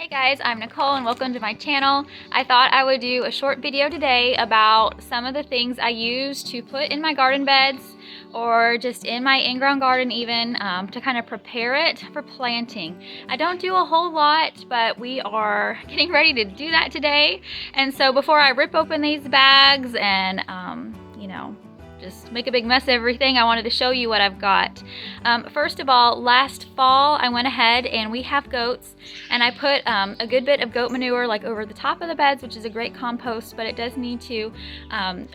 Hey guys, I'm Nicole and welcome to my channel. I thought I would do a short video today about some of the things I use to put in my garden beds or just in my in-ground garden even to kind of prepare it for planting. I don't do a whole lot, but we are getting ready to do that today. And so before I rip open these bags and just make a big mess of everything, I wanted to show you what I've got. First of all, last fall I went ahead and we have goats and I put a good bit of goat manure like over the top of the beds, which is a great compost, but it does need to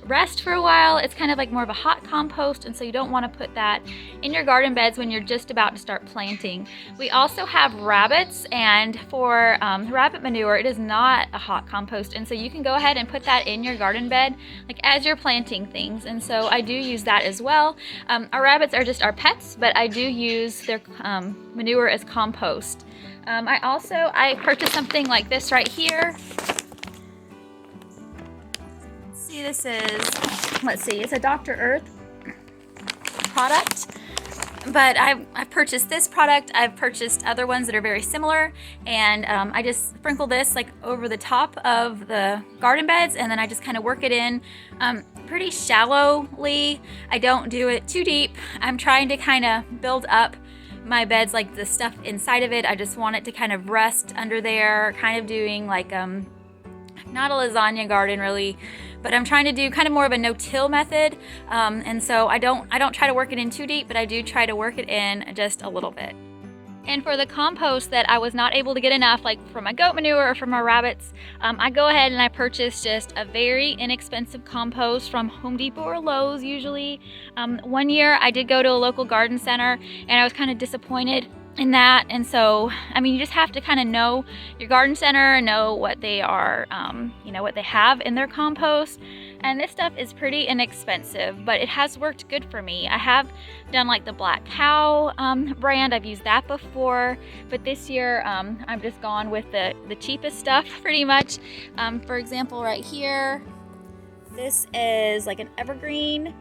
rest for a while. It's kind of like more of a hot compost, and so you don't want to put that in your garden beds when you're just about to start planting. We also have rabbits, and for rabbit manure, it is not a hot compost, and so you can go ahead and put that in your garden bed like as you're planting things, and so I do use that as well. Our rabbits are just our pets, but I do use their manure as compost. I purchased something like this right here. This is, it's a Dr. Earth product, but I've purchased this product. I've purchased other ones that are very similar, and I just sprinkle this like over the top of the garden beds, and then I just kind of work it in pretty shallowly. I don't do it too deep. I'm trying to kind of build up my beds, like the stuff inside of it. I just want it to kind of rest under there, kind of doing like not a lasagna garden really, but I'm trying to do kind of more of a no-till method, and so I don't try to work it in too deep, but I do try to work it in just a little bit. And for the compost that I was not able to get enough, like from my goat manure or from my rabbits, I go ahead and I purchase just a very inexpensive compost from Home Depot or Lowe's usually. One year I did go to a local garden center and I was kind of disappointed in that, and so you just have to kind of know your garden center and know what they are, what they have in their compost. And this stuff is pretty inexpensive, but it has worked good for me. I have done like the Black Cow brand. I've used that before, but this year I've just gone with the cheapest stuff pretty much. For example, right here, this is like an evergreen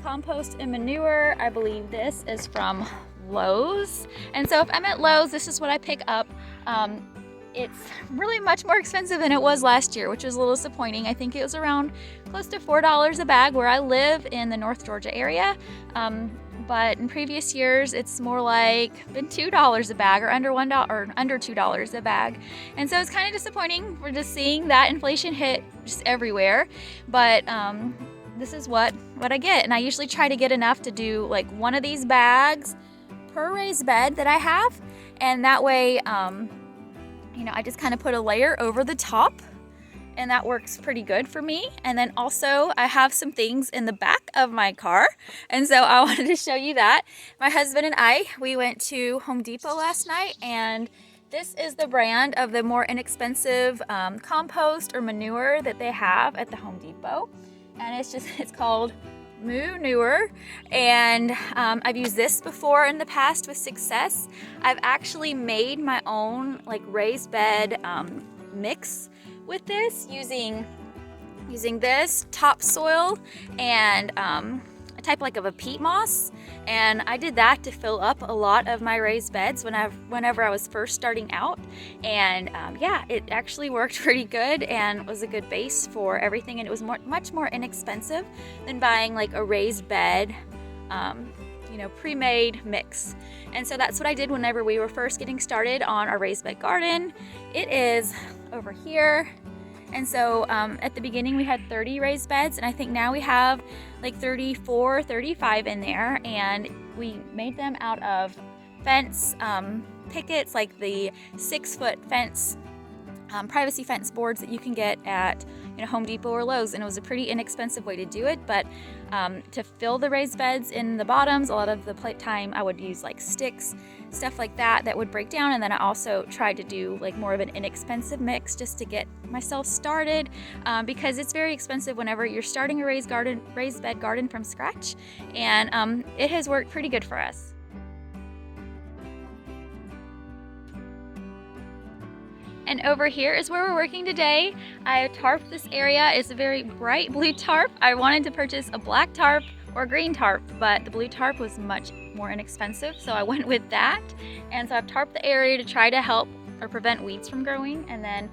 compost and manure. I believe this is from Lowe's, and so if I'm at Lowe's, this is what I pick up. It's really much more expensive than it was last year, which was a little disappointing. I think it was around close to $4 a bag where I live in the North Georgia area, but in previous years it's more like been $2 a bag or under $1 or under $2 a bag, and so it's kind of disappointing. We're just seeing that inflation hit just everywhere, but this is what I get, and I usually try to get enough to do like one of these bags per raised bed that I have, and that way I just kind of put a layer over the top, and that works pretty good for me. And then also I have some things in the back of my car, and so I wanted to show you that. My husband and we went to Home Depot last night, and this is the brand of the more inexpensive compost or manure that they have at the Home Depot, and it's called Manure, and I've used this before in the past with success. I've actually made my own like raised bed mix with this using this topsoil and a type like of a peat moss, and I did that to fill up a lot of my raised beds whenever I was first starting out, and it actually worked pretty good and was a good base for everything, and it was much more inexpensive than buying like a raised bed pre-made mix. And so that's what I did whenever we were first getting started on our raised bed garden. It is over here. And so at the beginning we had 30 raised beds, and I think now we have like 34, 35 in there, and we made them out of fence pickets, like the 6-foot fence, privacy fence boards that you can get at Home Depot or Lowe's, and it was a pretty inexpensive way to do it. But to fill the raised beds in the bottoms, a lot of the time I would use like sticks, stuff like that would break down, and then I also tried to do like more of an inexpensive mix just to get myself started, because it's very expensive whenever you're starting a raised bed garden from scratch, and it has worked pretty good for us. And over here is where we're working today. I tarped this area. It's a very bright blue tarp. I wanted to purchase a black tarp or green tarp, but the blue tarp was much more inexpensive, so I went with that. And so I've tarped the area to try to help or prevent weeds from growing. And then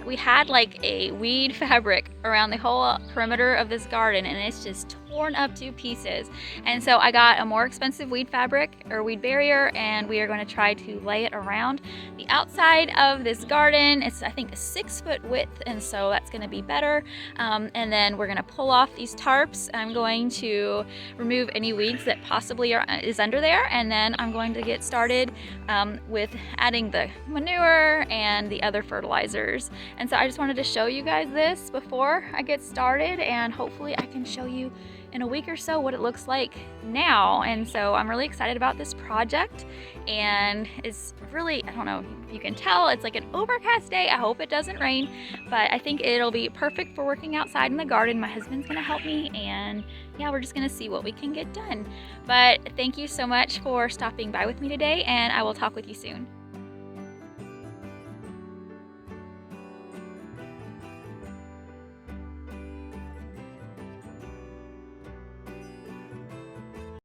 we had like a weed fabric around the whole perimeter of this garden, and it's just torn up to pieces. And so I got a more expensive weed fabric or weed barrier, and we are going to try to lay it around the outside of this garden. It's, I think, a 6-foot width, and so that's going to be better. And then we're going to pull off these tarps. I'm going to remove any weeds that possibly is under there, and then I'm going to get started with adding the manure and the other fertilizers. And so I just wanted to show you guys this before I get started, and hopefully I can show you in a week or so what it looks like now. And so I'm really excited about this project, and it's really, I don't know if you can tell, it's like an overcast day. I hope it doesn't rain, but I think it'll be perfect for working outside in the garden. My husband's gonna help me, and yeah, we're just gonna see what we can get done. But thank you so much for stopping by with me today, and I will talk with you soon.